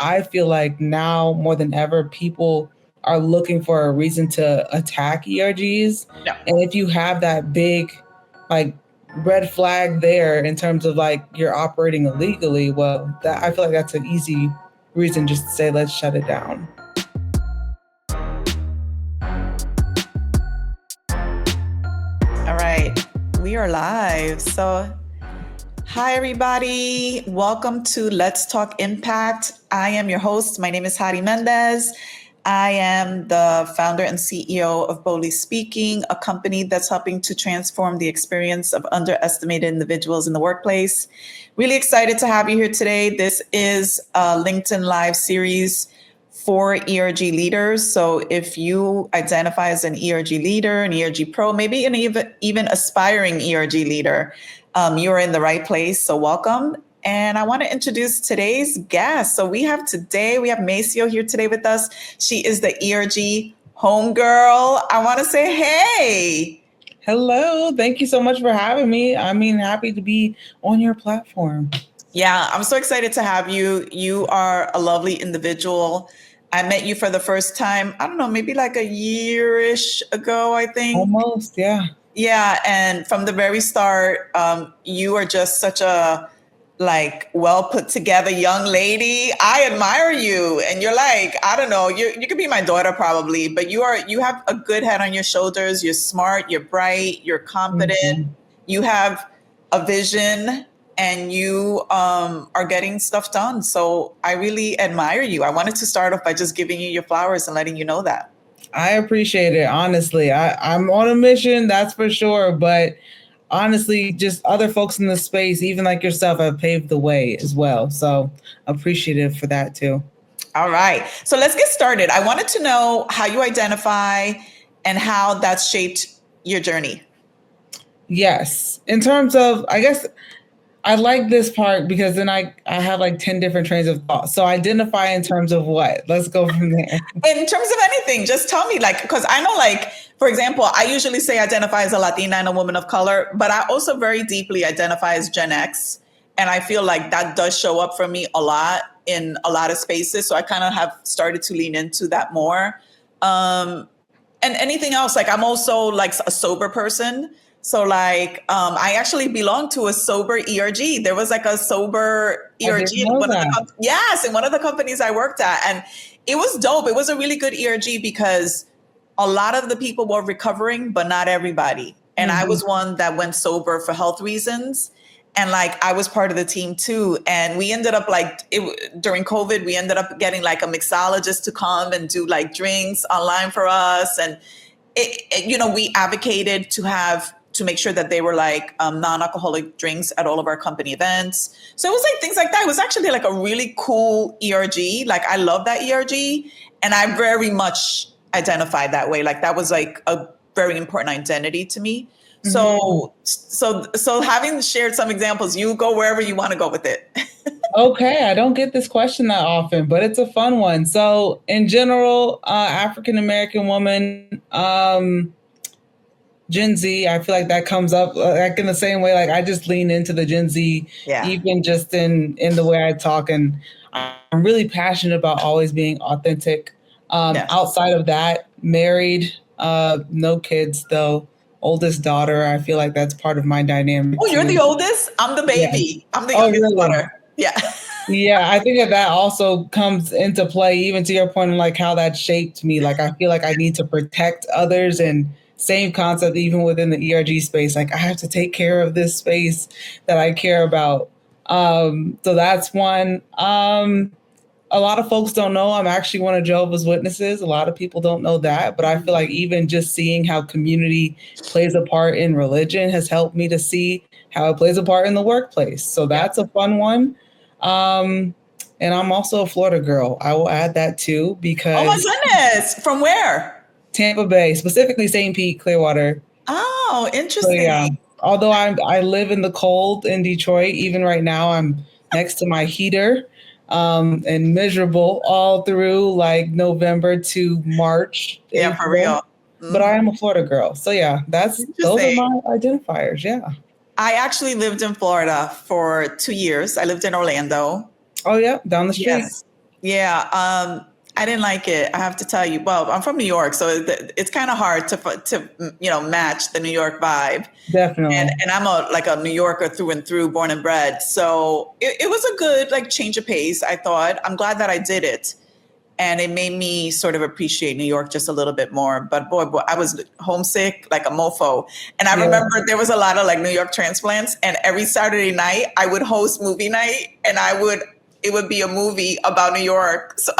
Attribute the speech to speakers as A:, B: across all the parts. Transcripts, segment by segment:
A: I feel like now more than ever, people are looking for a reason to attack ERGs.
B: Yeah.
A: And if you have that big, like, red flag there in terms of like you're operating illegally, well, that I feel like that's an easy reason just to say, let's shut it down.
B: All right, we are live. So, hi everybody. Welcome to Let's Talk Impact. I am your host. My name is Hady Mendez. I am the founder and CEO of Boldly Speaking, a company that's helping to transform the experience of underestimated individuals in the workplace. Really excited to have you here today. This is a LinkedIn Live series for ERG leaders. So if you identify as an ERG leader, an ERG pro, maybe an even aspiring ERG leader, you're in the right place. So welcome. And I want to introduce today's guest. So we have Maceo here today with us. She is the ERG homegirl. I want to say, hey.
A: Hello. Thank you so much for having me. I mean, happy to be on your platform.
B: Yeah, I'm so excited to have you. You are a lovely individual. I met you for the first time, I don't know, maybe like a year-ish ago, I think.
A: Almost, yeah.
B: Yeah, and from the very start, you are just such a well put together young lady. I admire you, and you're like, I don't know, you could be my daughter probably, but you have a good head on your shoulders. You're smart, you're bright, you're competent, mm-hmm. You have a vision, and you are getting stuff done. So I really admire you. I wanted to start off by just giving you your flowers and letting you know that.
A: I appreciate it. Honestly, I'm on a mission, that's for sure. But honestly, just other folks in the space, even like yourself, have paved the way as well. So appreciative for that too.
B: All right. So let's get started. I wanted to know how you identify and how that's shaped your journey.
A: Yes. In terms of, I guess, I like this part because then I have like 10 different trains of thought. So identify in terms of what? Let's go from there.
B: In terms of anything, just tell me, because I know, for example, I usually say identify as a Latina and a woman of color, but I also very deeply identify as Gen X. And I feel like that does show up for me a lot in a lot of spaces. So I kind of have started to lean into that more. And anything else, I'm also a sober person. So I actually belong to a sober ERG. There was a sober ERG in one of the companies I worked at. And it was dope. It was a really good ERG because a lot of the people were recovering, but not everybody. And I was one that went sober for health reasons. And I was part of the team too. And we ended up during COVID, we ended up getting a mixologist to come and do drinks online for us. And we advocated to make sure that they were non-alcoholic drinks at all of our company events. So it was things like that. It was actually a really cool ERG. I love that ERG. And I very much identified that way. That was a very important identity to me. Mm-hmm. So having shared some examples, you go wherever you want to go with it.
A: Okay. I don't get this question that often, but it's a fun one. So in general, African-American woman, Gen Z, I feel like that comes up in the same way. I just lean into the Gen Z, even just in the way I talk. And I'm really passionate about always being authentic. Outside of that, married, no kids though. Oldest daughter. I feel like that's part of my dynamic.
B: Oh, you're the oldest? I'm the baby. Yeah. I'm the youngest daughter. Yeah.
A: Yeah, I think that also comes into play, even to your point of how that shaped me. I feel like I need to protect others, and same concept even within the ERG space. I have to take care of this space that I care about. So that's one. A lot of folks don't know I'm actually one of Jehovah's Witnesses. A lot of people don't know that, but I feel like even just seeing how community plays a part in religion has helped me to see how it plays a part in the workplace. So that's a fun one. And I'm also a Florida girl. I will add that too, because...
B: Oh my goodness. From where?
A: Tampa Bay, specifically St. Pete, Clearwater.
B: Oh, interesting. So,
A: yeah. Although I live in the cold in Detroit, even right now I'm next to my heater. And miserable all through November to March.
B: Yeah, April. For real.
A: Mm-hmm. But I am a Florida girl. So yeah, those are my identifiers. Yeah.
B: I actually lived in Florida for 2 years. I lived in Orlando.
A: Oh yeah, down the street.
B: Yes. Yeah, I didn't like it. I have to tell you. Well, I'm from New York, so it's kind of hard to match the New York vibe. And
A: Definitely.
B: I'm a New Yorker through and through, born and bred. So it was a good like change of pace. I thought. I'm glad that I did it, and it made me sort of appreciate New York just a little bit more. But boy, I was homesick like a mofo. And I
A: Yeah.
B: remember there was a lot of like New York transplants, and every Saturday night I would host movie night, and it would be a movie about New York. So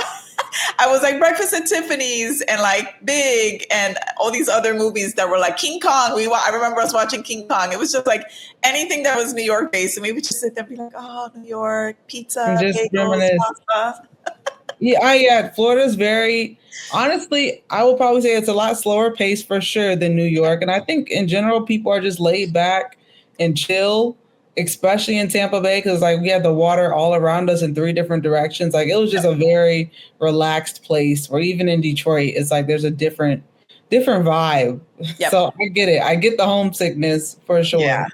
B: I was like Breakfast at Tiffany's and like Big and all these other movies that were like King Kong. I remember us watching King Kong. It was just like anything that was New York based, and we would just sit there and be like, oh, New York
A: And
B: pizza,
A: just
B: bagels,
A: reminisce.
B: pasta.
A: Yeah. Florida's very, honestly, I will probably say it's a lot slower pace for sure than New York. And I think in general, people are just laid back and chill, especially in Tampa Bay, because like we had the water all around us in three different directions. Like it was just a very relaxed place. Or even in Detroit, it's like there's a different vibe.
B: Yep.
A: So I get it. I get the homesickness for sure.
B: Yeah.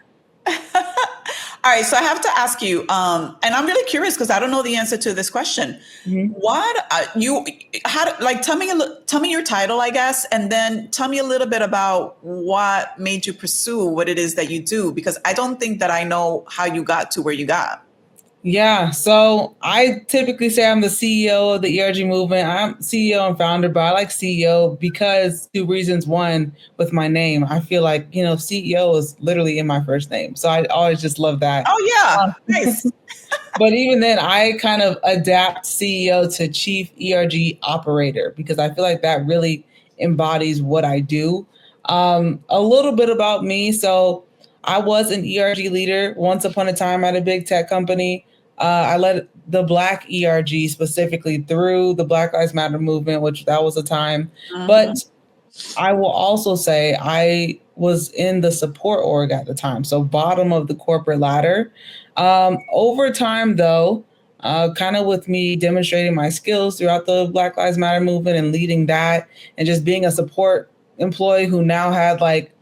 B: All right, so I have to ask you, and I'm really curious because I don't know the answer to this question.
A: Mhm.
B: What you how like tell me your title, I guess, and then tell me a little bit about what made you pursue what it is that you do because I don't think that I know how you got to where you got.
A: Yeah, so I typically say I'm the CEO of the ERG movement. I'm CEO and founder, but I like CEO because two reasons. One, with my name, I feel like, CEO is literally in my first name. So I always just love that.
B: Oh yeah,
A: Um,
B: nice.
A: but even then, I kind of adapt CEO to chief ERG operator because I feel like that really embodies what I do. A little bit about me. So I was an ERG leader once upon a time at a big tech company. I led the Black ERG specifically through the Black Lives Matter movement, which that was a time.
B: Mhm.
A: But I will also say I was in the support org at the time, so bottom of the corporate ladder. Over time, though, kind of with me demonstrating my skills throughout the Black Lives Matter movement and leading that, and just being a support employee who now had like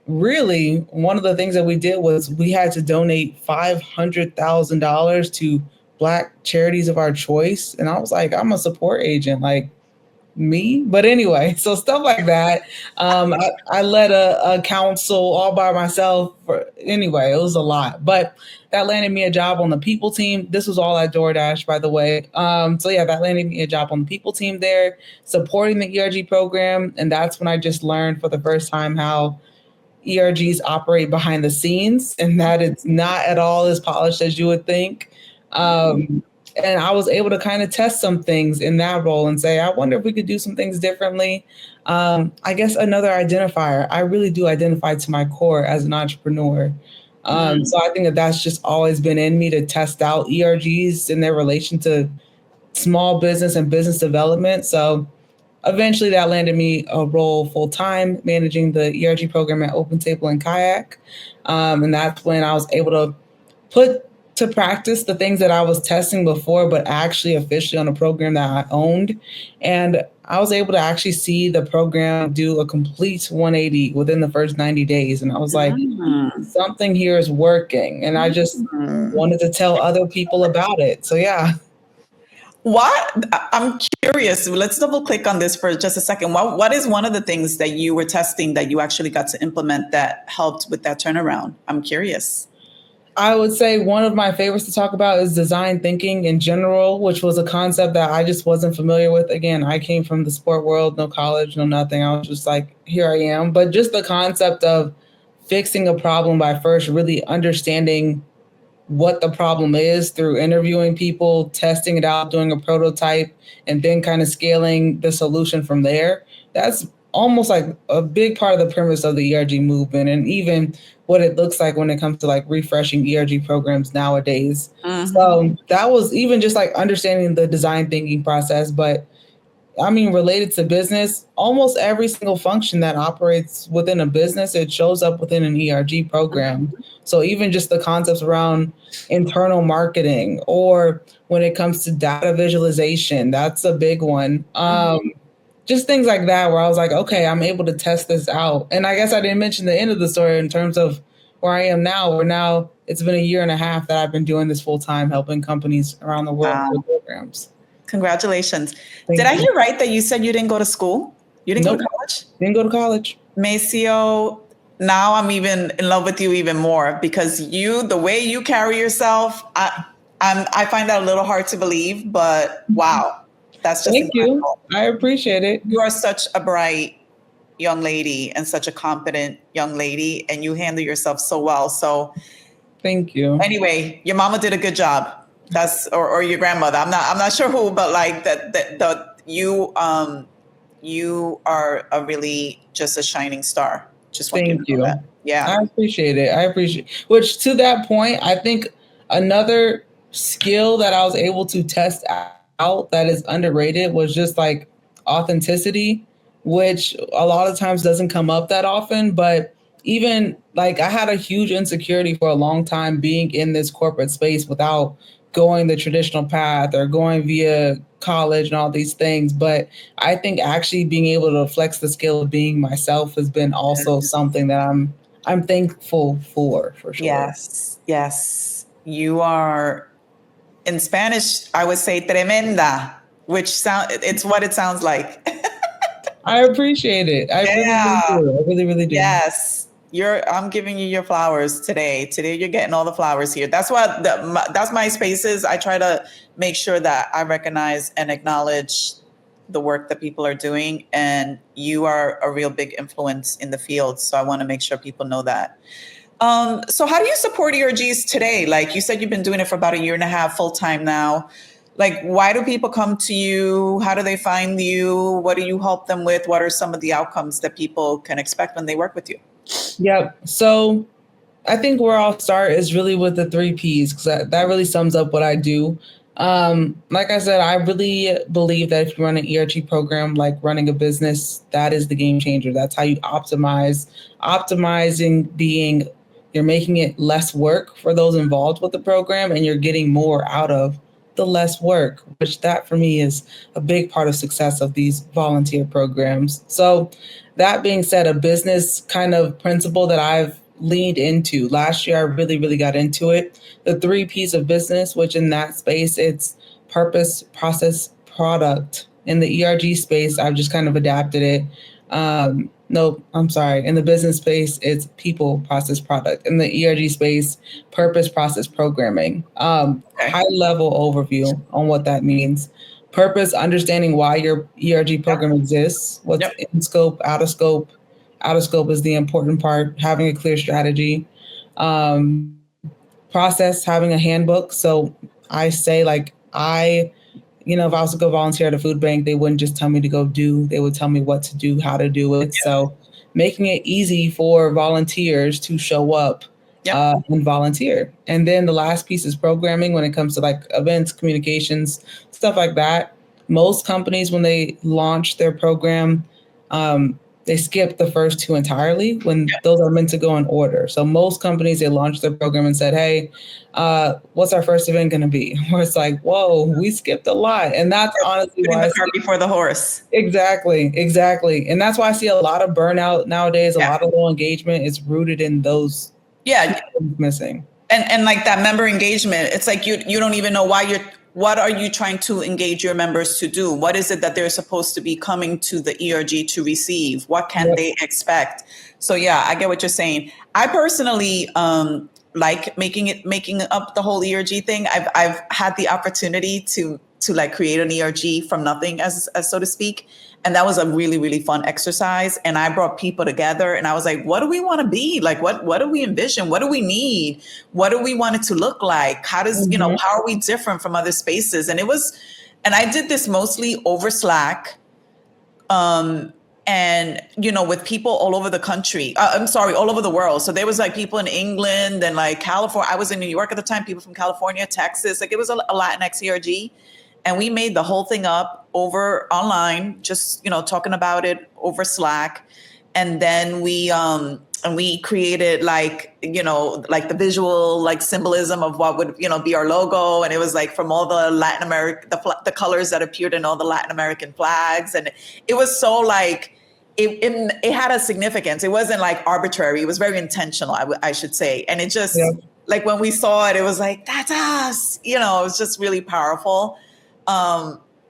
A: really one of the things that we did was we had to donate $500,000 to Black charities of our choice, and I was like, I'm a support agent, like me. But anyway, so stuff like that. I led a council all by myself. Anyway, it was a lot, but that landed me a job on the people team. This was all at DoorDash, by the way. So yeah, that landed me a job on the people team there, supporting the ERG program, and that's when I just learned for the first time how ERGs operate behind the scenes and that it's not at all as polished as you would think. And I was able to kind of test some things in that role and say, I wonder if we could do some things differently. I guess another identifier, I really do identify to my core as an entrepreneur.
B: Mhm.
A: So I think that that's just always been in me to test out ERGs in their relation to small business and business development. So eventually that landed me a role full time managing the ERG program at Open Table and Kayak. And that's when I was able to put to practice the things that I was testing before, but actually officially on a program that I owned. And I was able to actually see the program do a complete 180 within the first 90 days. And I was like,
B: Mm.
A: something here is working. And I just
B: Mm.
A: wanted to tell other people about it. So, yeah.
B: What I'm curious. Let's double click on this for just a second. What is one of the things that you were testing that you actually got to implement that helped with that turnaround? I'm curious.
A: I would say one of my favorites to talk about is design thinking in general, which was a concept that I just wasn't familiar with. Again, I came from the sport world, no college, no nothing. I was just like, here I am. But just the concept of fixing a problem by first really understanding what the problem is through interviewing people, testing it out, doing a prototype, and then kind of scaling the solution from there. That's almost like a big part of the premise of the ERG movement and even what it looks like when it comes to like refreshing ERG programs nowadays.
B: Hmm.
A: So that was even just like understanding the design thinking process, but I mean, related to business, almost every single function that operates within a business, it shows up within an ERG program. So even just the concepts around internal marketing or when it comes to data visualization, that's a big one. Just things like that where I was like, okay, I'm able to test this out. And I guess I didn't mention the end of the story in terms of where I am now, where now it's been a year and a half that I've been doing this full time, helping companies around the world with
B: Wow.
A: their programs.
B: Congratulations.
A: Thank
B: Did I
A: you.
B: hear right that you said you didn't go to school? You didn't go
A: Nope.
B: to college?
A: Didn't go to college.
B: Maceo, now I'm even in love with you even more because the way you carry yourself, I find that a little hard to believe, but wow, that's just
A: Thank you.
B: incredible.
A: I appreciate it.
B: You are such a bright young lady and such a competent young lady, and you handle yourself so well. So
A: Thank you.
B: anyway, your mama did a good job. Or your grandmother. I'm not sure who, but like you are a really just a shining star. Just want you to
A: Thank
B: know
A: you.
B: that. Yeah.
A: I appreciate it. Which to that point, I think another skill that I was able to test out that is underrated was just like authenticity, which a lot of times doesn't come up that often. But even like I had a huge insecurity for a long time being in this corporate space without going the traditional path or going via college and all these things. But I think actually being able to flex the skill of being myself has been also something that I'm thankful for sure.
B: Yes. Yes. You are in Spanish, I would say tremenda, which it's what it sounds like.
A: I appreciate it. I really, really
B: Yeah.
A: do. I really, really do.
B: Yes. I'm giving you your flowers today. Today you're getting all the flowers here. That's what that's my spaces. I try to make sure that I recognize and acknowledge the work that people are doing, and you are a real big influence in the field. So I want to make sure people know that. So how do you support ERGs today? Like you said, you've been doing it for about a year and a half full time now. Like, why do people come to you? How do they find you? What do you help them with? What are some of the outcomes that people can expect when they work with you?
A: Yep. So I think where I'll start is really with the 3 Ps because that really sums up what I do. Like I said, I really believe that if you run an ERG program, like running a business, that is the game changer. That's how you optimize. Optimizing being you're making it less work for those involved with the program and you're getting more out of the less work, which that for me is a big part of success of these volunteer programs. So that being said, a business kind of principle that I've leaned into. Last year, I really, really got into it. The 3 Ps of business, which in that space, it's purpose, process, product. In the ERG space, I've just kind of adapted it. No, I'm sorry. In the business space, it's people, process, product. In the ERG space, purpose, process, programming. High level overview on what that means. Purpose, understanding why your ERG program exists, what's in scope, out of scope. Out of scope is the important part, having a clear strategy. Process, having a handbook. So I say, like, if I was to go volunteer at a food bank, they wouldn't just tell me to go do, they would tell me what to do, how to do it. So making it easy for volunteers to show up and volunteer. And then the last piece is programming when it comes to like events, communications, stuff like that. Most companies, when they launch their program, they skip the first 2 entirely when those are meant to go in order. So most companies, they launched their program and said, hey, what's our first event going to be? Where it's like, whoa, we skipped a lot. And that's honestly
B: Putting
A: why
B: the cart before the horse.
A: Exactly. And that's why I see a lot of burnout nowadays, a lot of low engagement is rooted in those missing.
B: And like that member engagement, it's like you don't even know what are you trying to engage your members to do? What is it that they're supposed to be coming to the ERG to receive? What can they expect? So yeah, I get what you're saying. I personally like making up the whole ERG thing. I've had the opportunity to like create an ERG from nothing, as so to speak. And that was a really, really fun exercise. And I brought people together and I was like, what do we want to be? Like, what do we envision? What do we need? What do we want it to look like? How does, how are we different from other spaces? And I did this mostly over Slack. And, with people all over the country, all over the world. So there was like people in England and like California. I was in New York at the time, people from California, Texas, like it was a Latinx ERG. And we made the whole thing up over online, just, talking about it over Slack. And then we created like the visual, like symbolism of what would, be our logo. And it was like from all the Latin America, the colors that appeared in all the Latin American flags. And it was so like, it had a significance. It wasn't like arbitrary. It was very intentional, I should say. And it just like when we saw it, it was like, that's us, it was just really powerful.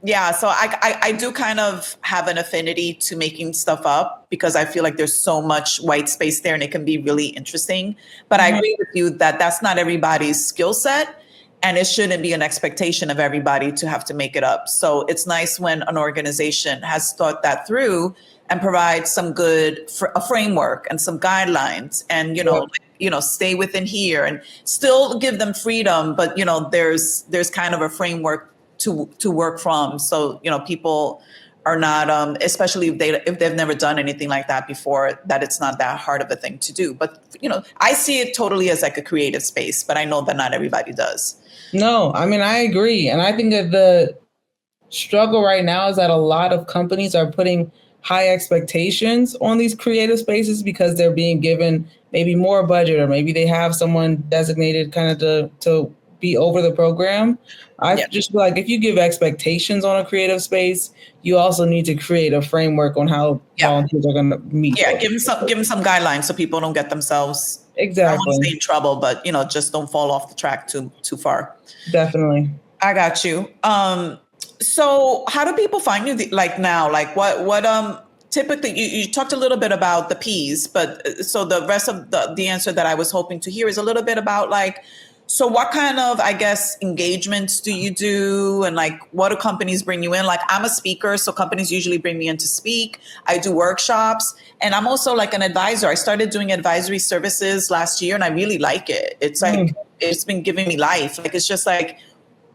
B: Yeah, so I do kind of have an affinity to making stuff up because I feel like there's so much white space there and it can be really interesting. But I
A: Mhm.
B: agree with you that that's not everybody's skill set and it shouldn't be an expectation of everybody to have to make it up. So it's nice when an organization has thought that through and provides some good a framework and some guidelines and
A: Yep.
B: stay within here and still give them freedom, but there's kind of a framework to work from. So people are not, especially if they've never done anything like that before, that it's not that hard of a thing to do. But I see it totally as like a creative space, but I know that not everybody does.
A: No, I mean, I agree. And I think that the struggle right now is that a lot of companies are putting high expectations on these creative spaces because they're being given maybe more budget, or maybe they have someone designated kind of to be over the program. I
B: Yeah,
A: just feel like if you give expectations on a creative space, you also need to create a framework on how
B: yeah,
A: volunteers are going to meet
B: yeah.
A: those.
B: Give them some guidelines so people don't get themselves. I don't want to
A: Exactly.
B: say in trouble, but just don't fall off the track too far.
A: Definitely.
B: I got you. So how do people find you like now? Like what typically you talked a little bit about the P's, but so the rest of the answer that I was hoping to hear is a little bit about like, so what kind of, I guess, engagements do you do, and like what do companies bring you in? Like I'm a speaker, so companies usually bring me in to speak. I do workshops, and I'm also like an advisor. I started doing advisory services last year and I really like it. It's like
A: Mm.
B: it's been giving me life. Like it's just like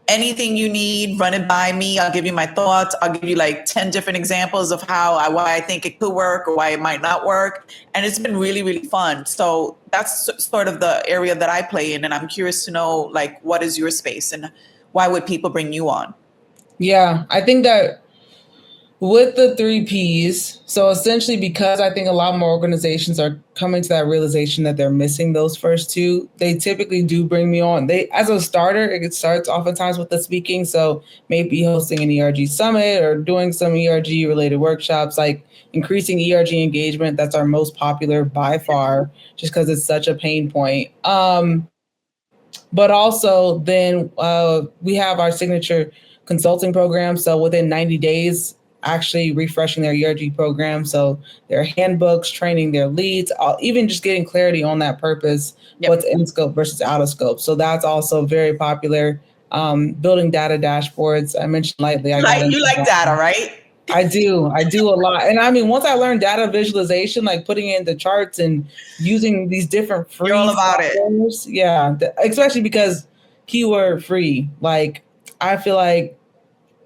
B: anything you need, run it by me. I'll give you my thoughts. I'll give you like 10 different examples of why I think it could work or why it might not work. And it's been really, really fun. So that's sort of the area that I play in. And I'm curious to know, like, what is your space and why would people bring you on?
A: Yeah, I think that with the three P's, so essentially, because I think a lot more organizations are coming to that realization that they're missing those first two, they typically do bring me on. They, as a starter, it starts oftentimes with the speaking. So maybe hosting an ERG summit or doing some ERG related workshops, like increasing ERG engagement. That's our most popular by far, just because it's such a pain point. But also then we have our signature consulting program. So within 90 days, actually refreshing their ERG program. So their handbooks, training their leads, even just getting clarity on that purpose,
B: Yep.
A: what's in scope versus out of scope. So that's also very popular. Building data dashboards. I mentioned lightly, I got into
B: You like data,
A: that.
B: right?
A: I do a lot. And I mean, once I learned data visualization, like putting it into charts and using these different
B: You're all
A: free
B: about it.
A: softwares, yeah, especially because keyword free. Like, I feel like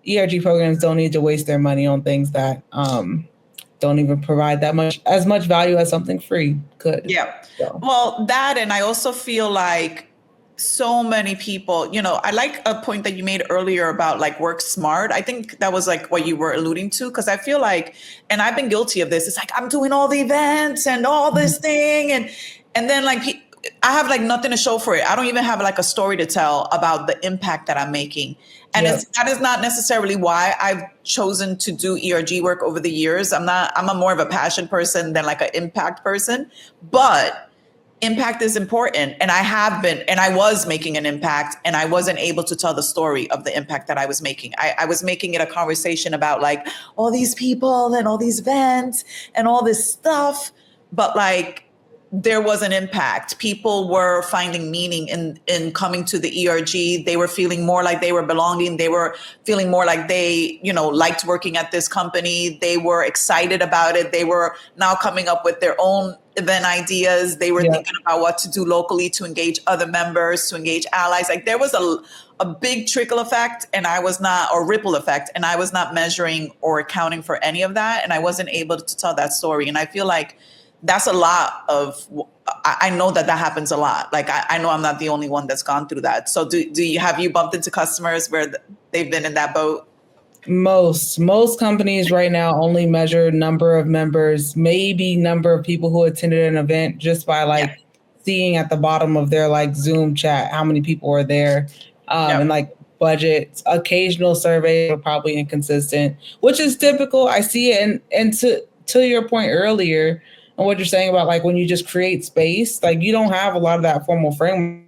A: ERG programs don't need to waste their money on things that don't even provide that much as much value as something free could.
B: Yeah.
A: So,
B: Well, that, and I also feel like so many people, I like a point that you made earlier about like work smart. I think that was like what you were alluding to, because I feel like, and I've been guilty of this. It's like I'm doing all the events and all this thing, and then like I have like nothing to show for it. I don't even have like a story to tell about the impact that I'm making. And
A: yep.
B: that is not necessarily why I've chosen to do ERG work over the years. I'm a more of a passion person than like an impact person, but impact is important. And I was making an impact and I wasn't able to tell the story of the impact that I was making. I was making it a conversation about like all these people and all these events and all this stuff. But like, there was an impact. People were finding meaning in coming to the ERG. They were feeling more like they were belonging. They were feeling more like they, liked working at this company. They were excited about it. They were now coming up with their own event ideas. They were
A: Yep.
B: thinking about what to do locally to engage other members, to engage allies. Like there was a big trickle effect or ripple effect, and I was not measuring or accounting for any of that. And I wasn't able to tell that story. And I feel like that's a lot of, I know that happens a lot. Like I know I'm not the only one that's gone through that. So have you bumped into customers where they've been in that boat?
A: Most companies right now only measure number of members, maybe number of people who attended an event, just by
B: Yeah.
A: like seeing at the bottom of their like Zoom chat how many people are there,
B: Yep.
A: and like budgets. Occasional surveys are probably inconsistent, which is typical. I see it, and to your point earlier, and what you're saying about like when you just create space, like you don't have a lot of that formal framework,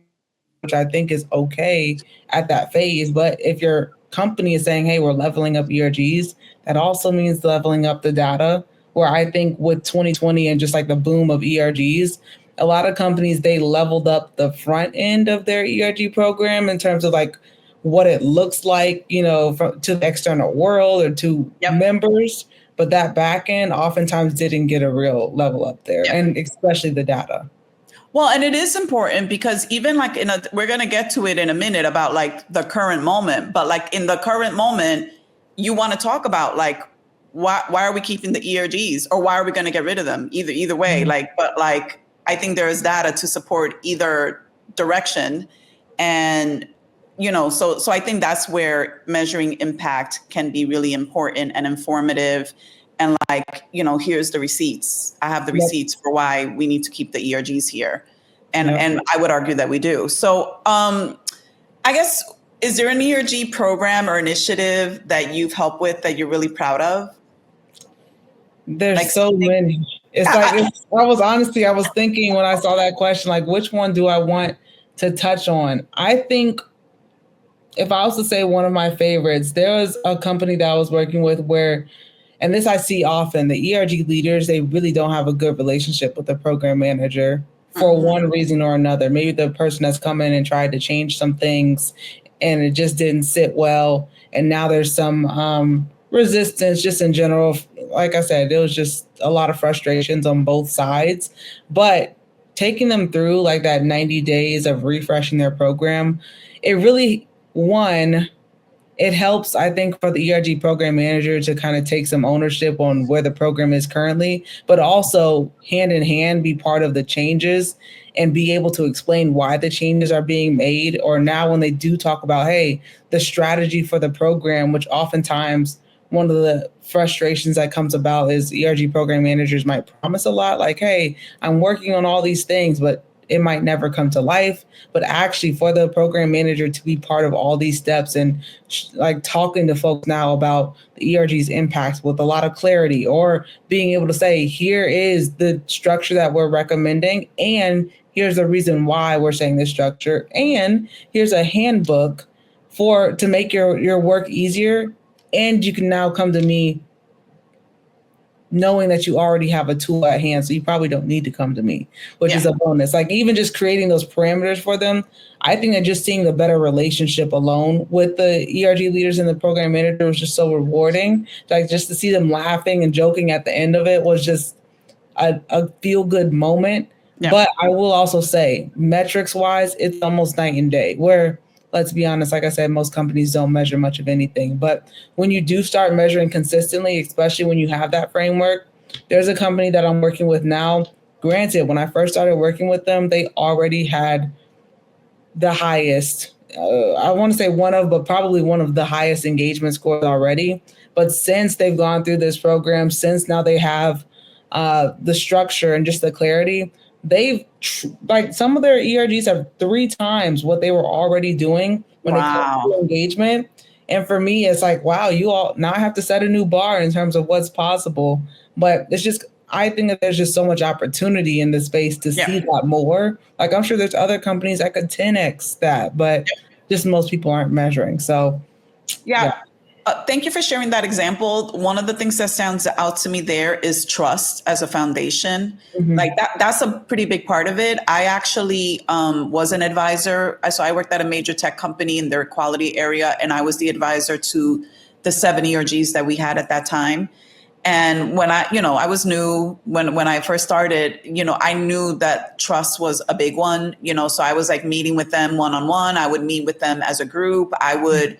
A: which I think is okay at that phase. But if you're company is saying, hey, we're leveling up ERGs, that also means leveling up the data. Where I think with 2020 and just like the boom of ERGs, a lot of companies, they leveled up the front end of their ERG program in terms of like what it looks like, to the external world or to members. But that back end oftentimes didn't get a real level up there, and especially the data.
B: Well, and it is important because even like we're going to get to it in a minute about like the current moment, but like in the current moment, you want to talk about like, why are we keeping the ERGs, or why are we going to get rid of them? Either way, but I think there is data to support either direction. And, so I think that's where measuring impact can be really important and informative. And like, here's the receipts. I have the receipts for why we need to keep the ERGs here. And I would argue that we do. So I guess, is there an ERG program or initiative that you've helped with that you're really proud of?
A: There's like so many. It's like, I was thinking when I saw that question, like, which one do I want to touch on? I think if I was to say one of my favorites, there was a company that I was working with where, and this I see often, the ERG leaders, they really don't have a good relationship with the program manager for one reason or another. Maybe the person that's come in and tried to change some things and it just didn't sit well. And now there's some resistance just in general. Like I said, there was just a lot of frustrations on both sides. But taking them through like that 90 days of refreshing their program, it really, it helps, I think, for the ERG program manager to kind of take some ownership on where the program is currently, but also hand in hand be part of the changes and be able to explain why the changes are being made. Or now when they do talk about, hey, the strategy for the program, which oftentimes one of the frustrations that comes about is ERG program managers might promise a lot, like, hey, I'm working on all these things, but it might never come to life. But actually for the program manager to be part of all these steps and like talking to folks now about the ERG's impacts with a lot of clarity, or being able to say, here is the structure that we're recommending, and here's the reason why we're saying this structure, and here's a handbook to make your work easier. And you can now come to me knowing that you already have a tool at hand, so you probably don't need to come to me, which is a bonus. Like even just creating those parameters for them, I think that just seeing the better relationship alone with the ERG leaders and the program manager was just so rewarding. Like just to see them laughing and joking at the end of it was just a feel-good moment. Yeah. But I will also say, metrics-wise, it's almost night and day, where, let's be honest, like I said, most companies don't measure much of anything. But when you do start measuring consistently, especially when you have that framework, there's a company that I'm working with now. Granted, when I first started working with them, they already had the highest, I want to say probably one of the highest engagement scores already. But since they've gone through this program, since now they have the structure and just the clarity, they've like some of their ERGs have 3 times what they were already doing when it comes to engagement. And for me, it's like, wow, you all now have to set a new bar in terms of what's possible. But it's just, I think that there's just so much opportunity in the space to see that more. Like I'm sure there's other companies that could 10x that, but just most people aren't measuring. So
B: thank you for sharing that example. One of the things that stands out to me there is trust as a foundation. Like that's a pretty big part of it. I actually was an advisor. So I worked at a major tech company in their quality area, and I was the advisor to the 7 ERGs that we had at that time. And when I was new, when I first started, I knew that trust was a big one, so I was like meeting with them one-on-one. I would meet with them as a group. I would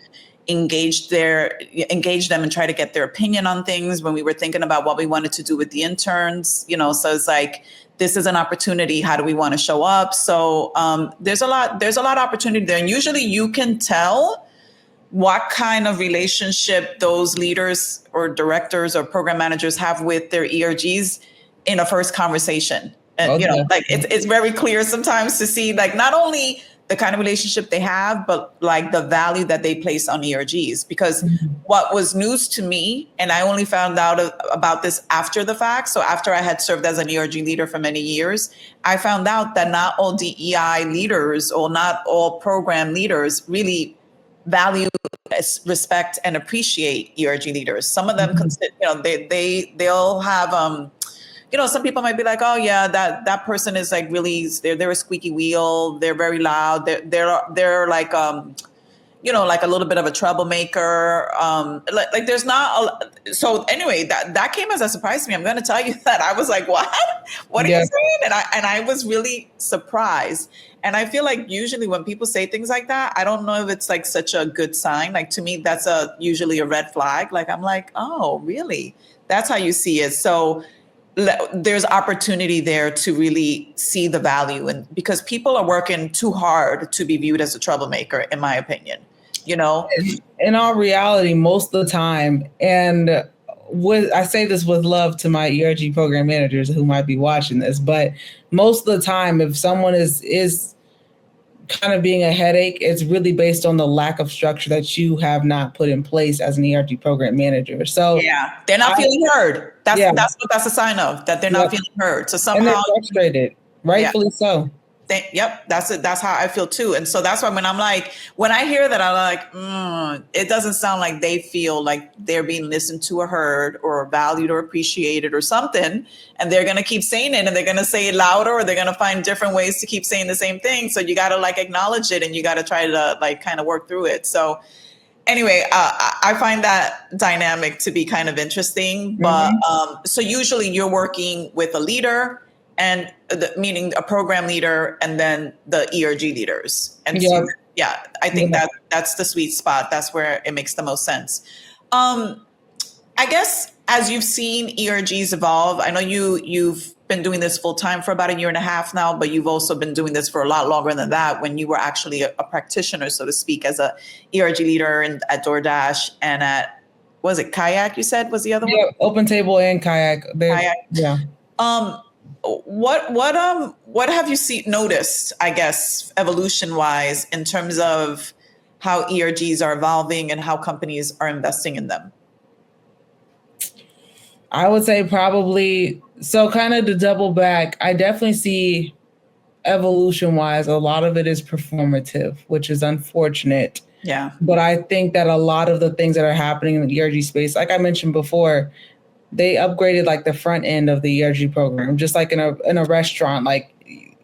B: engage them and try to get their opinion on things when we were thinking about what we wanted to do with the interns, so it's like, this is an opportunity. How do we want to show up? So there's a lot of opportunity there. And usually you can tell what kind of relationship those leaders or directors or program managers have with their ERGs in a first conversation. And, it's very clear sometimes to see like not only the kind of relationship they have, but like the value that they place on ERGs. Because what was news to me, and I only found out about this after the fact. So after I had served as an ERG leader for many years, I found out that not all DEI leaders or not all program leaders really value respect and appreciate ERG leaders. Some of them, they'll have, some people might be like, oh yeah, that person is like really, they're a squeaky wheel. They're very loud. They're like, like a little bit of a troublemaker. Like there's not so anyway, that came as a surprise to me. I'm going to tell you that I was like, what are you saying? And I was really surprised. And I feel like usually when people say things like that, I don't know if it's like such a good sign. Like to me, that's usually a red flag. Like, I'm like, oh, really? That's how you see it. So there's opportunity there to really see the value. And because people are working too hard to be viewed as a troublemaker, in my opinion,
A: In all reality, most of the time, and I say this with love to my ERG program managers who might be watching this, but most of the time, if someone is kind of being a headache, it's really based on the lack of structure that you have not put in place as an ERG program manager. So
B: yeah, they're not feeling heard. That's what that's a sign of, that they're not feeling heard. So somehow,
A: and they're frustrated, rightfully so.
B: Yep, that's it. That's how I feel too. And so that's why when I hear that, I'm like, it doesn't sound like they feel like they're being listened to or heard or valued or appreciated or something. And they're going to keep saying it, and they're going to say it louder, or they're going to find different ways to keep saying the same thing. So you got to like acknowledge it, and you got to try to like kind of work through it. So anyway, I find that dynamic to be kind of interesting. But so usually you're working with a leader, and meaning a program leader, and then the ERG leaders. And so, I think that's the sweet spot. That's where it makes the most sense. I guess as you've seen ERGs evolve, I know you've been doing this full time for about 1.5 years now, but you've also been doing this for a lot longer than that, when you were actually a practitioner, so to speak, as a ERG leader at DoorDash and at, was it Kayak, you said was the other one?
A: Yeah, Open Table and Kayak.
B: Kayak. Yeah. What have you noticed, I guess, evolution wise, in terms of how ERGs are evolving and how companies are investing in them?
A: I would say probably, so kind of to double back, I definitely see evolution wise, a lot of it is performative, which is unfortunate.
B: Yeah.
A: But I think that a lot of the things that are happening in the ERG space, like I mentioned before, they upgraded like the front end of the ERG program, just like in a restaurant. Like,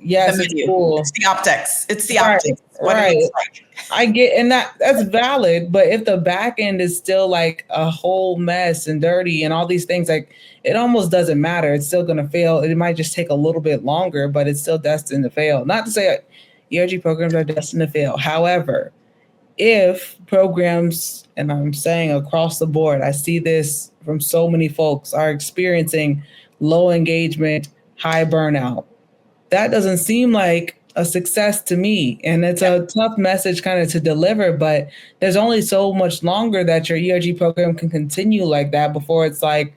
A: yes, it's cool.
B: It's the optics. It's the optics. What it looks like.
A: I get, and that's valid. But if the back end is still like a whole mess and dirty and all these things, like it almost doesn't matter. It's still going to fail. It might just take a little bit longer, but it's still destined to fail. Not to say ERG programs are destined to fail. However, if programs, and I'm saying across the board, I see this from so many folks, are experiencing low engagement, high burnout, that doesn't seem like a success to me. And it's a tough message kind of to deliver, but there's only so much longer that your ERG program can continue like that before it's like,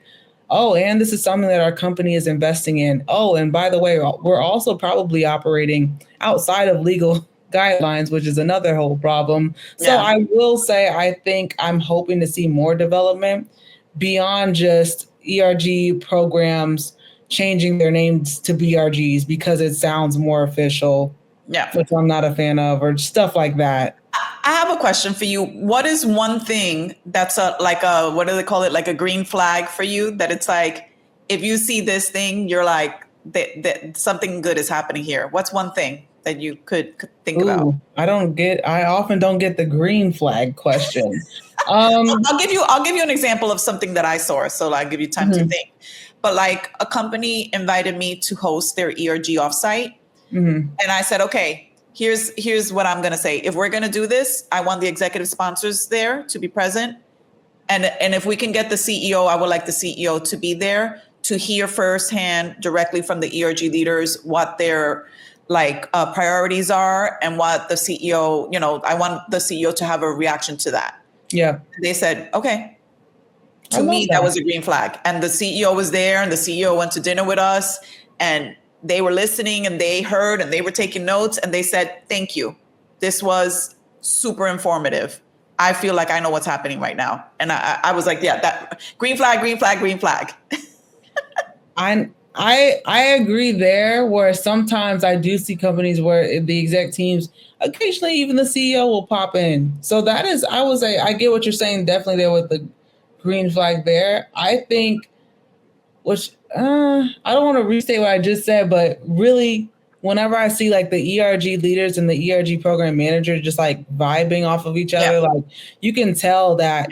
A: oh, and this is something that our company is investing in. Oh, and by the way, we're also probably operating outside of legal guidelines, which is another whole problem. So I will say, I think I'm hoping to see more development beyond just ERG programs changing their names to BRGs because it sounds more official, which I'm not a fan of, or stuff like that.
B: I have a question for you. What is one thing that's what do they call it? Like a green flag for you, that it's like, if you see this thing, you're like, that something good is happening here. What's one thing that you could think about?
A: I often don't get the green flag question.
B: I'll give you an example of something that I saw. So I'll give you time to think. But like, a company invited me to host their ERG offsite. And I said, okay, here's what I'm going to say. If we're going to do this, I want the executive sponsors there to be present. And if we can get the CEO, I would like the CEO to be there to hear firsthand directly from the ERG leaders what their priorities are, and what the CEO, I want the CEO to have a reaction to that.
A: Yeah.
B: They said, okay. To me, that was a green flag. And the CEO was there, and the CEO went to dinner with us, and they were listening, and they heard, and they were taking notes, and they said, thank you. This was super informative. I feel like I know what's happening right now. And I was like, that green flag, green flag, green flag.
A: I agree there, where sometimes I do see companies where the exec teams, occasionally even the CEO will pop in. So that is, I would say, I get what you're saying, definitely there with the green flag there. I think, which I don't want to restate what I just said, but really, whenever I see like the ERG leaders and the ERG program managers just like vibing off of each
B: Yeah.
A: other, like you can tell that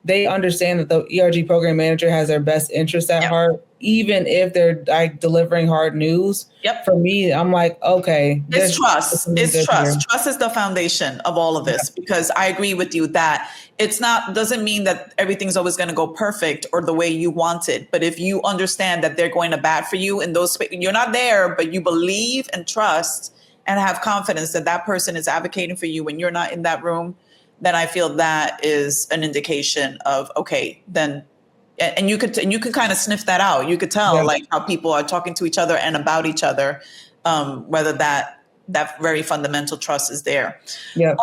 A: they understand that the ERG program manager has their best interest at
B: Yep.
A: heart, even if they're like delivering hard news.
B: Yep.
A: For me, I'm like, okay,
B: It's
A: there's
B: trust.
A: something
B: It's
A: good here.
B: trust. Trust is the foundation of all of this, because I agree with you that it's not, doesn't mean that everything's always going to go perfect or the way you want it. But if you understand that they're going to bat for you in those, you're not there, but you believe and trust and have confidence that that person is advocating for you when you're not in that room, then I feel that is an indication of, okay, then, and you could kind of sniff that out. You could tell
A: Yeah.
B: like how people are talking to each other and about each other, whether that very fundamental trust is there.
A: Yeah.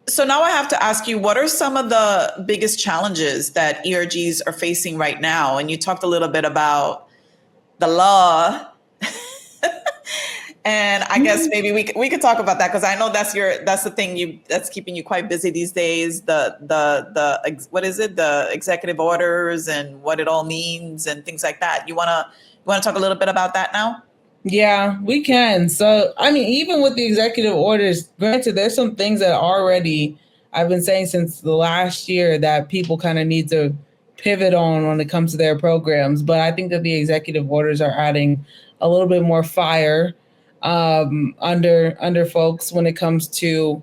B: So now I have to ask you, what are some of the biggest challenges that ERGs are facing right now? And you talked a little bit about the law. And I guess maybe we could talk about that, because I know that's the thing that's keeping you quite busy these days. The what is it? The executive orders and what it all means and things like that. You wanna talk a little bit about that now?
A: Yeah, we can. So, I mean, even with the executive orders, granted, there's some things that already I've been saying since the last year that people kind of need to pivot on when it comes to their programs. But I think that the executive orders are adding a little bit more fire under folks when it comes to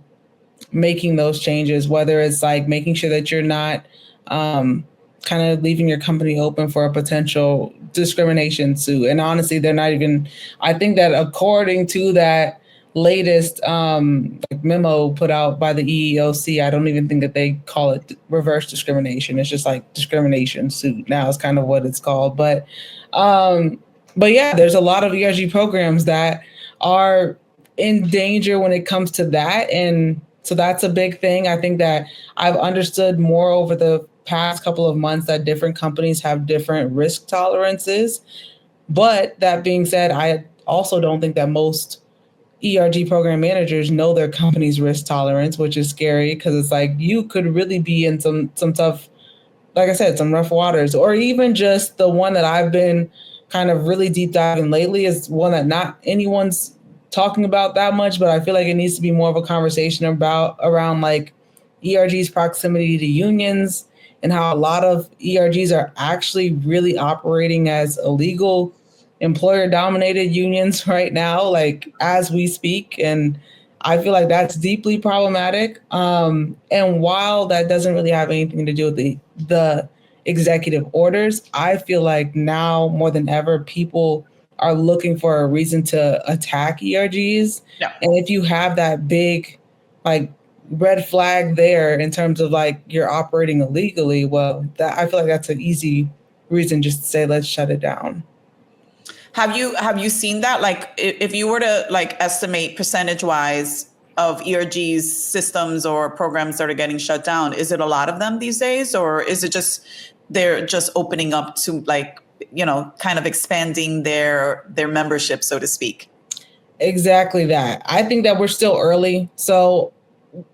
A: making those changes, whether it's like making sure that you're not kind of leaving your company open for a potential discrimination suit. And honestly, they're not even, I think that according to that latest like memo put out by the EEOC, I don't even think that they call it reverse discrimination. It's just like discrimination suit now is kind of what it's called. But yeah, there's a lot of ERG programs that are in danger when it comes to that. And so that's a big thing. I think that I've understood more over the past couple of months that different companies have different risk tolerances. But that being said, I also don't think that most ERG program managers know their company's risk tolerance, which is scary because it's like you could really be in some tough, like I said, some rough waters. Or even just the one that I've been kind of really deep diving lately is one that not anyone's talking about that much, but I feel like it needs to be more of a conversation around like ERG's proximity to unions and how a lot of ERGs are actually really operating as illegal employer dominated unions right now, like as we speak. And I feel like that's deeply problematic. And while that doesn't really have anything to do with the executive orders, I feel like now more than ever, people are looking for a reason to attack ERGs.
B: Yeah.
A: And if you have that big, like, red flag there in terms of like you're operating illegally, well, that I feel like that's an easy reason just to say let's shut it down.
B: Have you seen that? Like, if you were to like estimate percentage wise of ERGs systems or programs that are getting shut down, is it a lot of them these days, or is it just they're just opening up to like, you know, kind of expanding their membership, so to speak?
A: Exactly that. I think that we're still early. So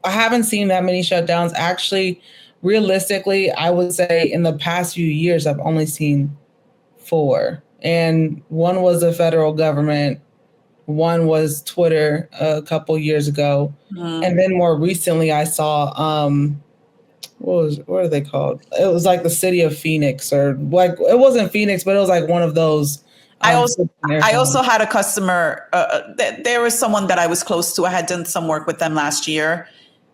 A: I haven't seen that many shutdowns. Actually, realistically, I would say in the past few years, I've only seen 4. And one was the federal government, one was Twitter a couple years ago. Mm-hmm. And then more recently, I saw, what are they called? It was like the city of Phoenix, or like, it wasn't Phoenix, but it was like one of those.
B: I also had a customer. There was someone that I was close to. I had done some work with them last year,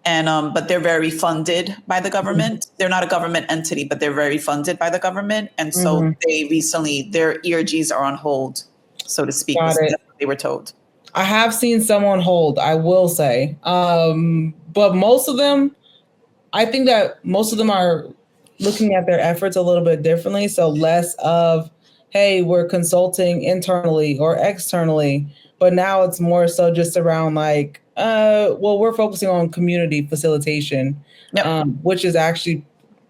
B: and but they're very funded by the government. Mm-hmm. They're not a government entity, but they're very funded by the government, and so mm-hmm. they recently their ERGs are on hold, so to speak. That's what they were told.
A: I have seen some on hold, I will say, but most of them, I think that most of them are looking at their efforts a little bit differently. So less of, hey, we're consulting internally or externally, but now it's more so just around like, well, we're focusing on community facilitation, yep. Which is actually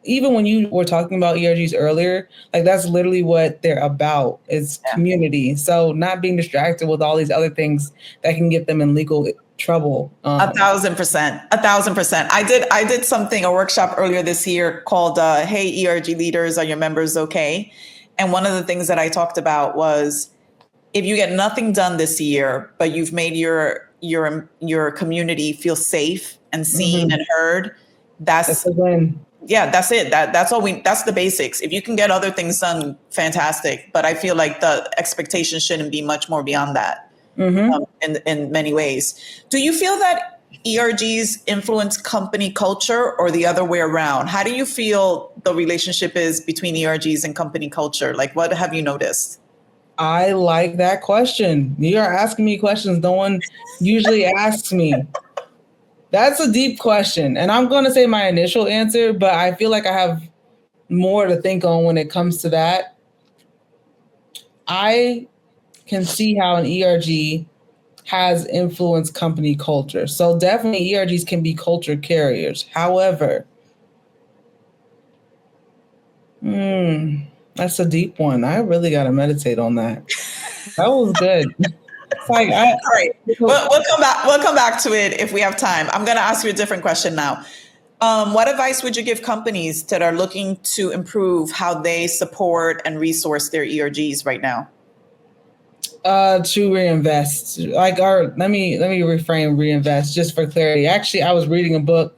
A: even when you were talking about ERGs earlier, like that's literally what they're about is
B: Yeah.
A: community. So not being distracted with all these other things that can get them in legal trouble.
B: 1,000%, 1,000%. I did something, a workshop earlier this year called "Hey ERG leaders, are your members okay?" And one of the things that I talked about was if you get nothing done this year, but you've made your community feel safe and seen and heard,
A: That's a win.
B: that's it. That's the basics. If you can get other things done, fantastic. But I feel like the expectation shouldn't be much more beyond that. In many ways. Do you feel that ERGs influence company culture or the other way around? How do you feel the relationship is between ERGs and company culture? Like, what have you noticed?
A: I like that question. You are asking me questions no one usually asks me. That's a deep question. And I'm going to say my initial answer, but I feel like I have more to think on when it comes to that. I can see how an ERG has influenced company culture. So definitely ERGs can be culture carriers. However, that's a deep one. I really got to meditate on that. That was good. It's like
B: All right, we'll come back. We'll come back to it if we have time. I'm going to ask you a different question now. What advice would you give companies that are looking to improve how they support and resource their ERGs right now?
A: To reinvest. Like, let me reframe reinvest just for clarity. Actually, I was reading a book.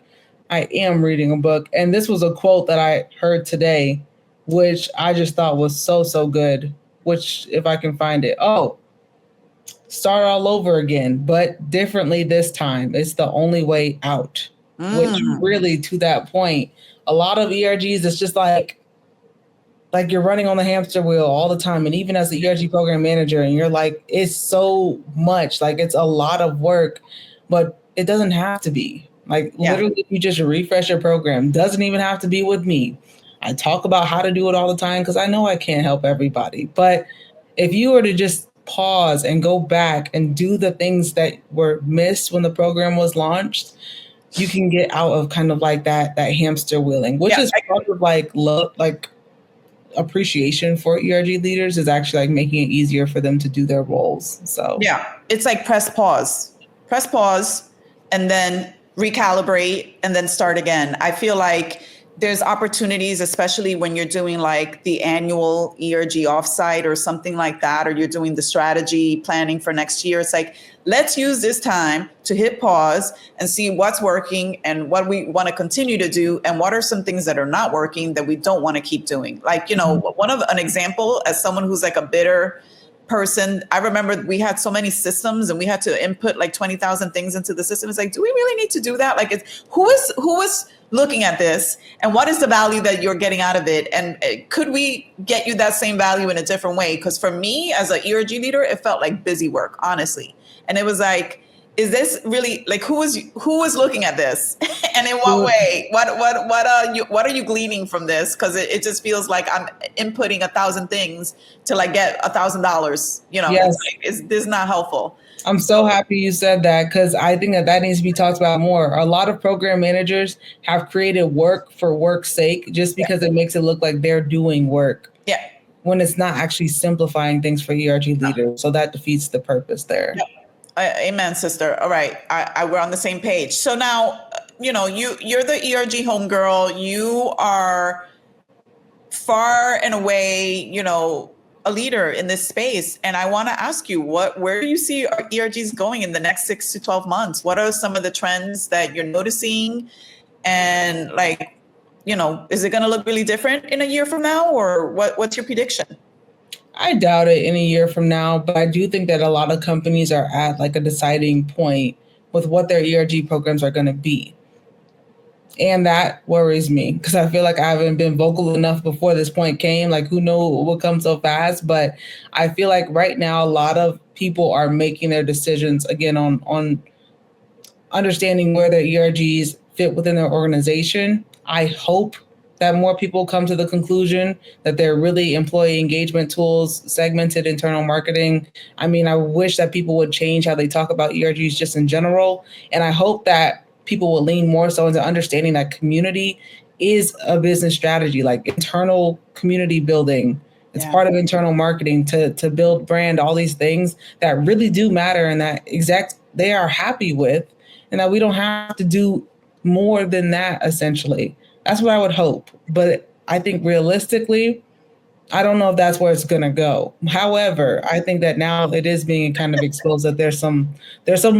A: I am reading a book, and this was a quote that I heard today, which I just thought was so good. Which, if I can find it, start all over again, but differently this time. It's the only way out. Which really, to that point, a lot of ERGs, it's just like you're running on the hamster wheel all the time. And even as the ERG program manager, and you're like, it's so much, like it's a lot of work, but it doesn't have to be. Like literally, if you just refresh your program, doesn't even have to be with me. I talk about how to do it all the time because I know I can't help everybody. But if you were to just pause and go back and do the things that were missed when the program was launched, you can get out of kind of like that hamster wheeling, which is part of like love, like appreciation for ERG leaders is actually like making it easier for them to do their roles. So
B: yeah, it's like press pause, and then recalibrate and then start again. I feel like there's opportunities, especially when you're doing like the annual ERG offsite or something like that, or you're doing the strategy planning for next year. It's like, let's use this time to hit pause and see what's working and what we want to continue to do. And what are some things that are not working that we don't want to keep doing? Like, an example as someone who's like a bitter person, I remember we had so many systems and we had to input like 20,000 things into the system. It's like, do we really need to do that? Like, who is looking at this and what is the value that you're getting out of it? And could we get you that same value in a different way? Because for me as an ERG leader, it felt like busy work, honestly. And it was like, is this really like who is looking at this and in what way? What are you gleaning from this? Because it just feels like I'm inputting 1,000 things to like get $1,000.
A: Yes.
B: This is not helpful.
A: I'm so happy you said that because I think that needs to be talked about more. A lot of program managers have created work for work's sake just because it makes it look like they're doing work.
B: Yeah.
A: When it's not actually simplifying things for ERG leaders. So that defeats the purpose there.
B: Yeah. Amen, sister. All right. We're on the same page. So now, you're the ERG homegirl. You are far and away, a leader in this space. And I want to ask you, where do you see ERGs going in the next 6 to 12 months? What are some of the trends that you're noticing? And like, is it going to look really different in a year from now, or what's your prediction?
A: I doubt it in a year from now, but I do think that a lot of companies are at like a deciding point with what their ERG programs are going to be. And that worries me because I feel like I haven't been vocal enough before this point came. Like, who knows what will come so fast? But I feel like right now, a lot of people are making their decisions again on understanding where their ERGs fit within their organization. I hope that more people come to the conclusion that they're really employee engagement tools, segmented internal marketing. I mean, I wish that people would change how they talk about ERGs just in general. And I hope that people will lean more so into understanding that community is a business strategy, like internal community building. It's part of internal marketing to build brand, all these things that really do matter and that they are happy with, and that we don't have to do more than that, essentially. That's what I would hope. But I think realistically, I don't know if that's where it's gonna go. However, I think that now it is being kind of exposed that there's some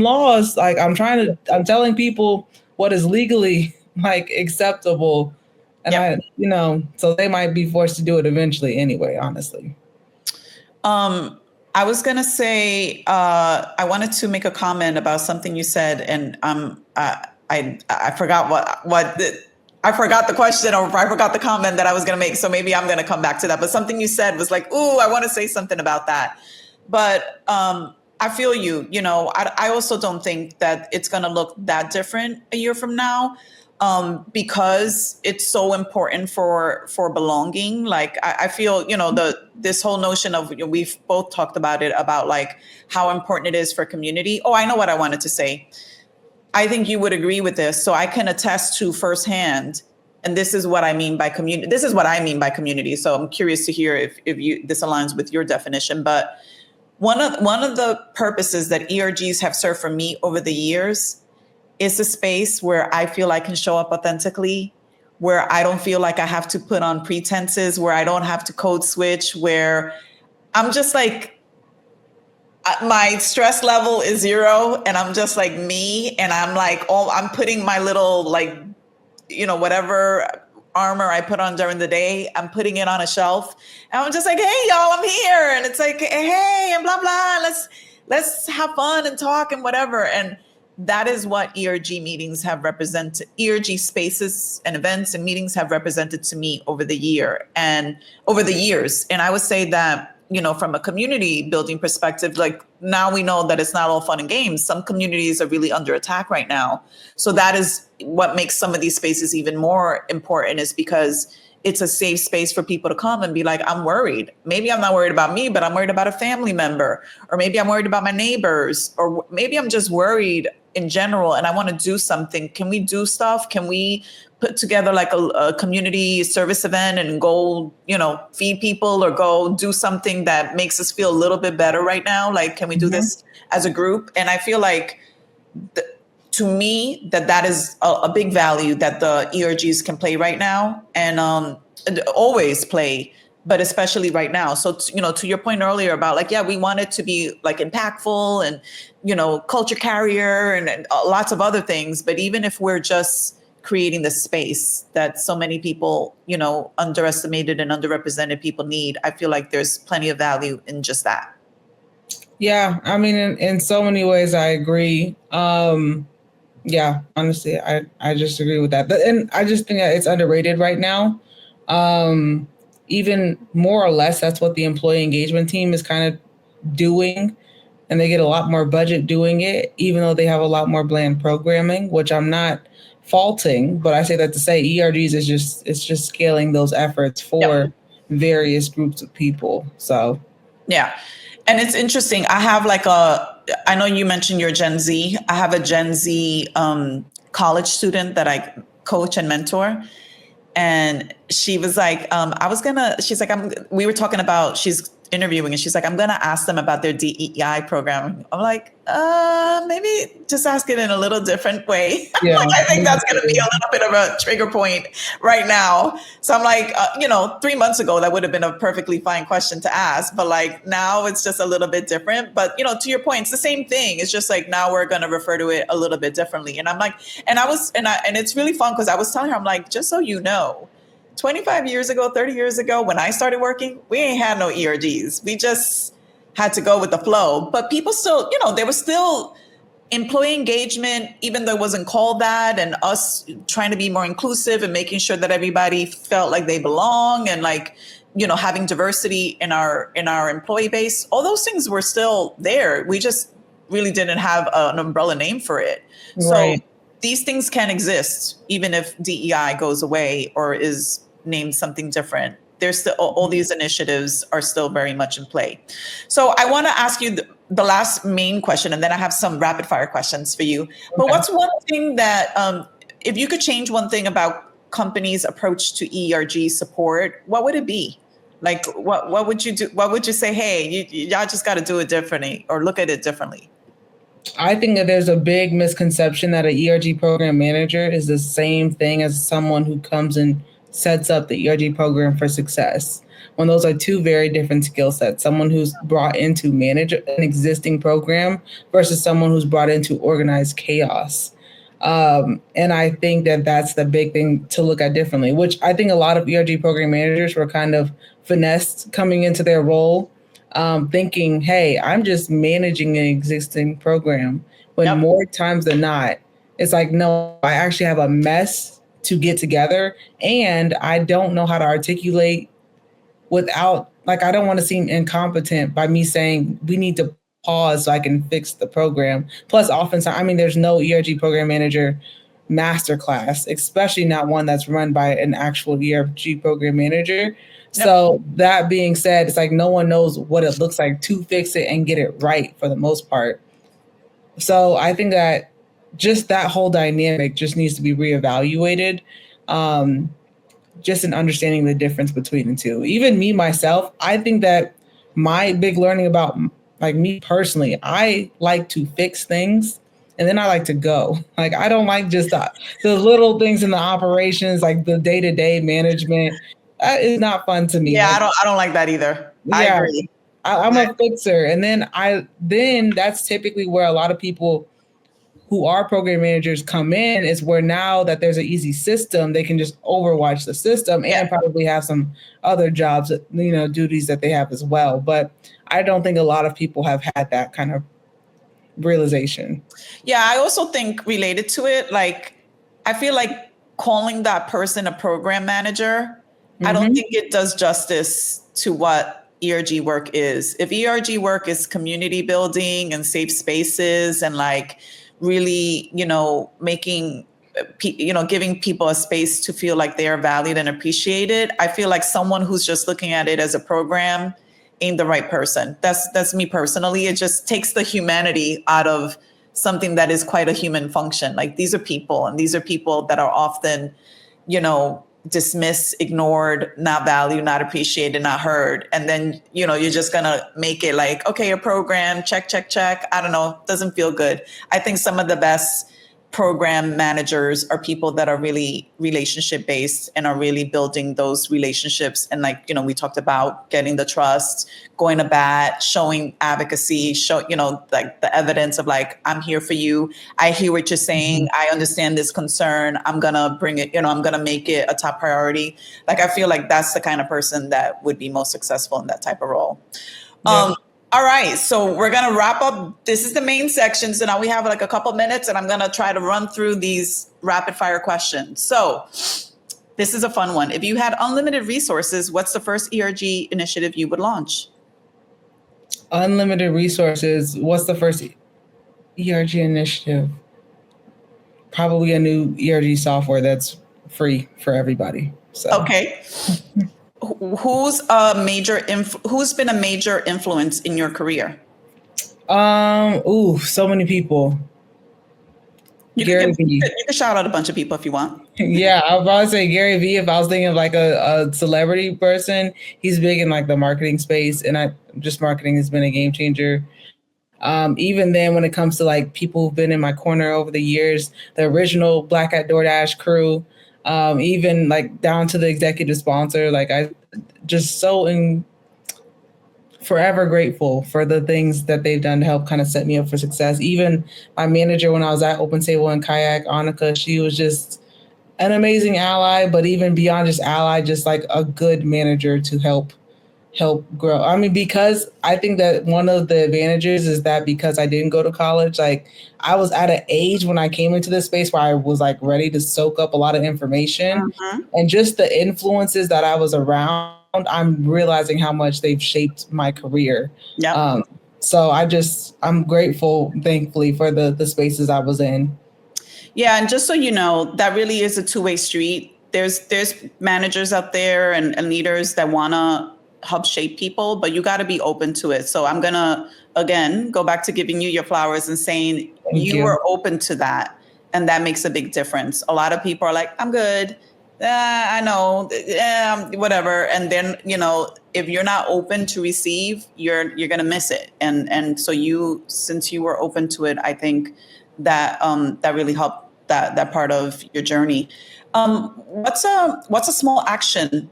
A: laws. Like I'm telling people what is legally like acceptable, and so they might be forced to do it eventually anyway. Honestly.
B: I was gonna say I wanted to make a comment about something you said, and I forgot I forgot the question, or I forgot the comment that I was going to make. So maybe I'm going to come back to that. But something you said was like, ooh, I want to say something about that. But I feel you. I also don't think that it's going to look that different a year from now, because it's so important for belonging. Like I feel, this whole notion of, we've both talked about it, about like how important it is for community. Oh, I know what I wanted to say. I think you would agree with this. So I can attest to firsthand, and this is what I mean by community. This is what I mean by community. So I'm curious to hear if this aligns with your definition. But one of the purposes that ERGs have served for me over the years is a space where I feel I can show up authentically, where I don't feel like I have to put on pretenses, where I don't have to code switch, where I'm just like, my stress level is 0 and I'm just like me. And I'm like, I'm putting my little, like, whatever armor I put on during the day, I'm putting it on a shelf. And I'm just like, hey, y'all, I'm here. And it's like, hey, and blah, blah. Let's have fun and talk and whatever. And that is what ERG meetings have represented. ERG spaces and events and meetings have represented to me over the years. And I would say that, from a community building perspective, like now we know that it's not all fun and games. Some communities are really under attack right now. So that is what makes some of these spaces even more important, is because it's a safe space for people to come and be like, I'm worried. Maybe I'm not worried about me, but I'm worried about a family member, or maybe I'm worried about my neighbors, or maybe I'm just worried in general and I want to do something. Can we do stuff? Can we put together like a community service event and go, feed people, or go do something that makes us feel a little bit better right now? Like, can we do this as a group? And I feel like, to me, that is a big value that the ERGs can play right now, and always play, but especially right now. So, to your point earlier about like, yeah, we want it to be like impactful and, culture carrier and lots of other things. But even if we're just creating the space that so many people, underestimated and underrepresented people need, I feel like there's plenty of value in just that.
A: Yeah, I mean, in so many ways, I agree. Yeah, honestly, I just agree with that. And I just think that it's underrated right now. Even more or less, that's what the employee engagement team is kind of doing. And they get a lot more budget doing it, even though they have a lot more bland programming, which I'm not faulting. But I say that to say ERGs it's just scaling those efforts for various groups of people. So,
B: yeah. And it's interesting. I have I know you mentioned you're Gen Z. I have a Gen Z college student that I coach and mentor. And she was like, we were talking about, she's interviewing, and she's like, I'm going to ask them about their DEI program. I'm like, maybe just ask it in a little different way.
A: Yeah,
B: I think that's going to be a little bit of a trigger point right now. So I'm like, 3 months ago, that would have been a perfectly fine question to ask. But like now it's just a little bit different. But, to your point, it's the same thing. It's just like now we're going to refer to it a little bit differently. And I'm like, and it's really fun because I was telling her, I'm like, just so you know, 25 years ago, 30 years ago, when I started working, we ain't had no ERGs. We just had to go with the flow. But people still, there was still employee engagement, even though it wasn't called that, and us trying to be more inclusive and making sure that everybody felt like they belong, and like, having diversity in our employee base. All those things were still there. We just really didn't have an umbrella name for it. Right. So these things can exist even if DEI goes away or is named something different. There's still, all these initiatives are still very much in play. So I want to ask you the last main question, and then I have some rapid fire questions for you. Okay. But what's one thing that, if you could change one thing about company's approach to ERG support, what would it be? Like, what would you do? What would you say? Hey, y'all just got to do it differently or look at it differently.
A: I think that there's a big misconception that an ERG program manager is the same thing as someone who comes and sets up the ERG program for success. When those are two very different skill sets, someone who's brought in to manage an existing program versus someone who's brought in to organize chaos. And I think that that's the big thing to look at differently, which I think a lot of ERG program managers were kind of finessed coming into their role, thinking, hey, I'm just managing an existing program. When more times than not, it's like, no, I actually have a mess to get together and I don't know how to articulate without, like, I don't want to seem incompetent by me saying we need to pause so I can fix the program. Plus, oftentimes, I mean, there's no ERG program manager masterclass, especially not one that's run by an actual ERG program manager. So that being said, it's like no one knows what it looks like to fix it and get it right for the most part. So I think that just that whole dynamic just needs to be reevaluated. Just in understanding the difference between the two. Even me, myself, I think that my big learning about, like, me personally, I like to fix things and then I like to go. Like, I don't like just the little things in the operations, like the day-to-day management. That is not fun to me.
B: Yeah,
A: like,
B: I don't like that either. Yeah, I agree.
A: I'm a fixer. And then that's typically where a lot of people who are program managers come in, is where now that there's an easy system, they can just overwatch the system and probably have some other jobs, duties that they have as well. But I don't think a lot of people have had that kind of realization.
B: Yeah, I also think related to it, like, I feel like calling that person a program manager, I don't think it does justice to what ERG work is. If ERG work is community building and safe spaces and like really, making, giving people a space to feel like they are valued and appreciated, I feel like someone who's just looking at it as a program ain't the right person. That's me personally. It just takes the humanity out of something that is quite a human function. Like, these are people, and these are people that are often, dismissed, ignored, not valued, not appreciated, not heard. And then, you're just going to make it like, okay, a program, check, check, check. I don't know. Doesn't feel good. I think some of the best program managers are people that are really relationship based and are really building those relationships. And like, we talked about getting the trust, going to bat, showing advocacy, like the evidence of like, I'm here for you. I hear what you're saying. I understand this concern. I'm going to bring it, I'm going to make it a top priority. Like, I feel like that's the kind of person that would be most successful in that type of role. Yeah. All right, so we're going to wrap up. This is the main section. So now we have like a couple minutes and I'm going to try to run through these rapid fire questions. So this is a fun one. If you had unlimited resources, what's the first ERG initiative you would launch?
A: Unlimited resources. What's the first ERG initiative? Probably a new ERG software that's free for everybody. So. Okay.
B: Who's been a major influence in your career?
A: So many people.
B: You can shout out a bunch of people if you want.
A: Yeah, I would probably say Gary Vee. If I was thinking of like a celebrity person, he's big in like the marketing space, and marketing has been a game changer. Even then, when it comes to like people who've been in my corner over the years, the original Black at DoorDash crew. Even like down to the executive sponsor, like I just forever grateful for the things that they've done to help kind of set me up for success. Even my manager when I was at Open Table and Kayak, Annika, she was just an amazing ally, but even beyond just ally, just like a good manager to help grow. I mean, because I think that one of the advantages is that because I didn't go to college, like I was at an age when I came into this space where I was like ready to soak up a lot of information and just the influences that I was around, I'm realizing how much they've shaped my career.
B: Yeah.
A: So I'm grateful, thankfully, for the spaces I was in.
B: Yeah. And just so you know, that really is a two-way street. There's managers out there and leaders that want to help shape people, but you got to be open to it. So I'm going to, again, go back to giving you your flowers and saying you are open to that. And that makes a big difference. A lot of people are like, I'm good. I know, whatever. And then, if you're not open to receive, you're going to miss it. And so since you were open to it, I think that, that really helped that part of your journey. What's a small action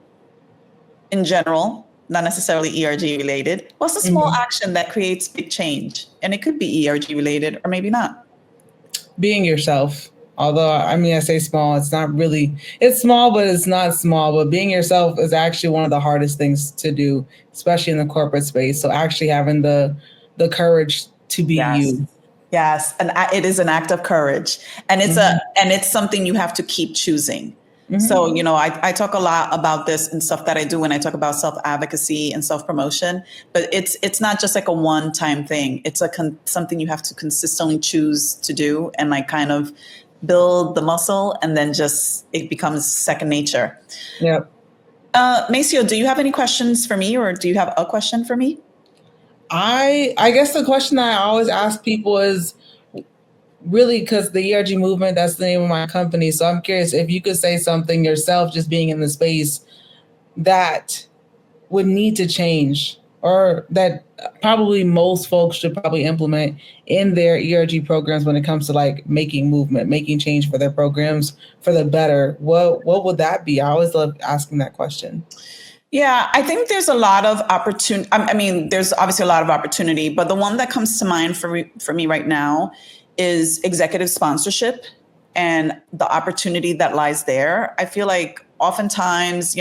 B: in general, not necessarily ERG related? What's a small action that creates big change? And it could be ERG related or maybe not.
A: Being yourself. Although, I mean, I say small, it's not really, it's small, but it's not small. But being yourself is actually one of the hardest things to do, especially in the corporate space. So actually having the courage to be
B: Yes.
A: you.
B: Yes, and it is an act of courage, and it's something you have to keep choosing. So, I talk a lot about this and stuff that I do when I talk about self-advocacy and self-promotion, but it's not just like a one-time thing. It's something you have to consistently choose to do and like kind of build the muscle, and then just it becomes second nature.
A: Yep.
B: Maceo, do you have any questions for me, or do you have a question for me?
A: I guess the question that I always ask people is really, because the ERG movement, that's the name of my company. So I'm curious if you could say something yourself, just being in the space, that would need to change, or that probably most folks should probably implement in their ERG programs when it comes to like making movement, making change for their programs for the better. What would that be? I always love asking that question.
B: Yeah, I think there's a lot of opportunity. I mean, there's obviously a lot of opportunity, but the one that comes to mind for me right now is executive sponsorship and the opportunity that lies there. I feel like oftentimes,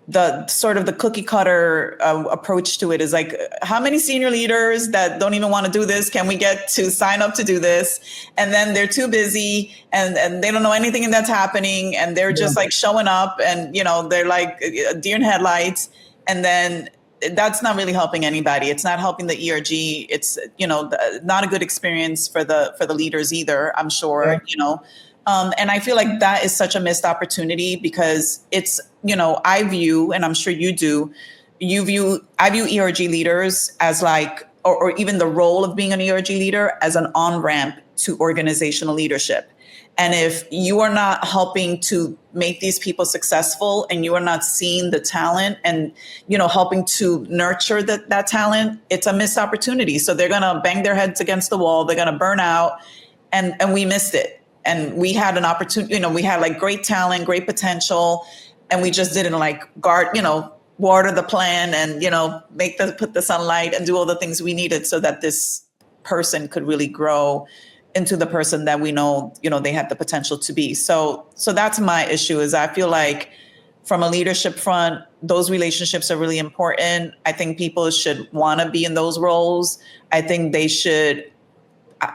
B: the sort of the cookie cutter approach to it is like, how many senior leaders that don't even want to do this can we get to sign up to do this? And then they're too busy and they don't know anything that's happening. And they're just like showing up and, they're like deer in headlights. And then that's not really helping anybody. It's not helping the ERG. It's, not a good experience for the leaders either, I'm sure, and I feel like that is such a missed opportunity because it's, I view, and I'm sure you do, I view ERG leaders as like, or even the role of being an ERG leader as an on-ramp to organizational leadership. And if you are not helping to make these people successful and you are not seeing the talent and, helping to nurture that talent, it's a missed opportunity. So they're going to bang their heads against the wall. They're going to burn out, and we missed it. And we had an opportunity, we had like great talent, great potential, and we just didn't like water the plant and, put the sunlight and do all the things we needed so that this person could really grow into the person that we know, they have the potential to be. So that's my issue. Is I feel like from a leadership front, those relationships are really important. I think people should want to be in those roles. I think they should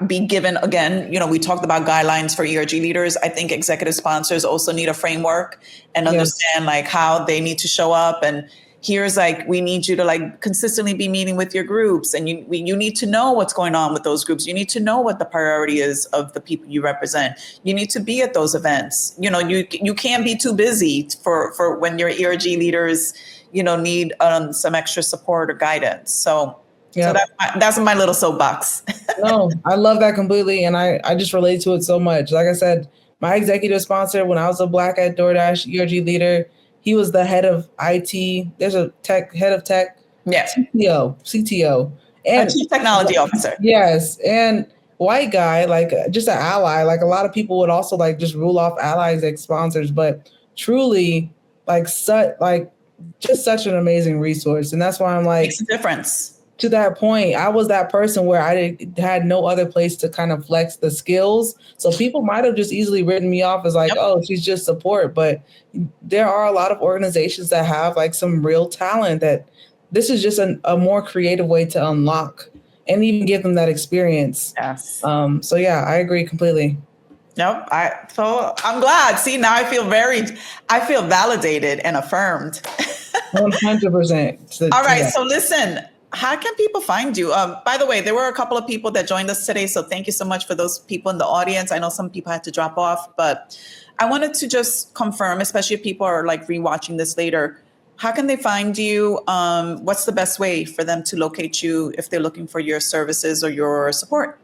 B: be given, again, we talked about guidelines for ERG leaders. I think executive sponsors also need a framework and understand like how they need to show up. And here's like, we need you to like consistently be meeting with your groups, and you need to know what's going on with those groups. You need to know what the priority is of the people you represent. You need to be at those events. You can't be too busy for when your ERG leaders, need some extra support or guidance. So that's my little soapbox.
A: No, I love that completely. And I just relate to it so much. Like I said, my executive sponsor, when I was a Black at DoorDash ERG leader, he was the head of IT. There's a head of tech.
B: Yeah.
A: CTO. And
B: a chief technology officer.
A: Yes. And white guy, like just an ally. Like a lot of people would also like just rule off allies like sponsors, but truly just such an amazing resource. And that's why I'm like,
B: makes a difference.
A: To that point, I was that person where I had no other place to kind of flex the skills. So people might have just easily written me off as like, oh, she's just support. But there are a lot of organizations that have like some real talent that this is just a more creative way to unlock and even give them that experience.
B: Yes.
A: So yeah, I agree completely.
B: Nope. So I'm glad. See, now I feel validated and affirmed.
A: 100%.
B: All right. So listen, how can people find you? By the way, there were a couple of people that joined us today. So thank you so much for those people in the audience. I know some people had to drop off, but I wanted to just confirm, especially if people are like rewatching this later, how can they find you? What's the best way for them to locate you if they're looking for your services or your support?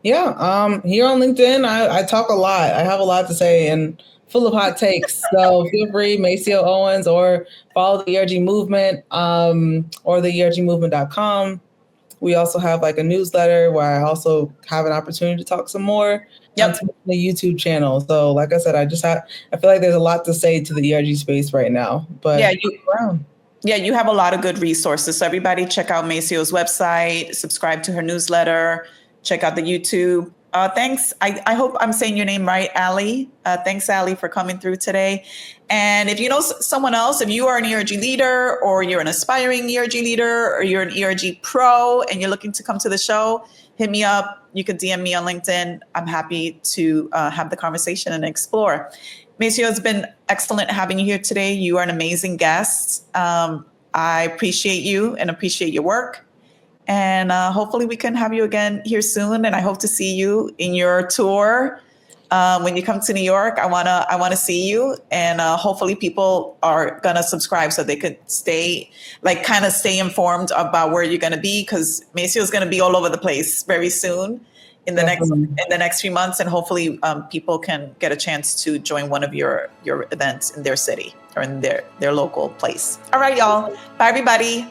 A: Yeah. Here on LinkedIn, I talk a lot. I have a lot to say. And full of hot takes. So feel free, Maceo Owens, or follow the ERG movement, or the ERGmovement.com. We also have like a newsletter where I also have an opportunity to talk some more on
B: Yep.
A: the YouTube channel. So like I said, I feel like there's a lot to say to the ERG space right now, but
B: Yeah, you have a lot of good resources. So everybody check out Maceo's website, subscribe to her newsletter, check out the YouTube. Thanks. I hope I'm saying your name right, Ali. Thanks, Ali, for coming through today. And if you know someone else, if you are an ERG leader or you're an aspiring ERG leader or you're an ERG pro and you're looking to come to the show, hit me up. You can DM me on LinkedIn. I'm happy to have the conversation and explore. Maceo, it's been excellent having you here today. You are an amazing guest. I appreciate you and appreciate your work. And hopefully we can have you again here soon. And I hope to see you in your tour. When you come to New York, I wanna see you. And hopefully people are gonna subscribe so they could stay informed about where you're gonna be, because Maceo is gonna be all over the place very soon in the next few months, and hopefully people can get a chance to join one of your events in their city or in their local place. All right, y'all. Bye, everybody.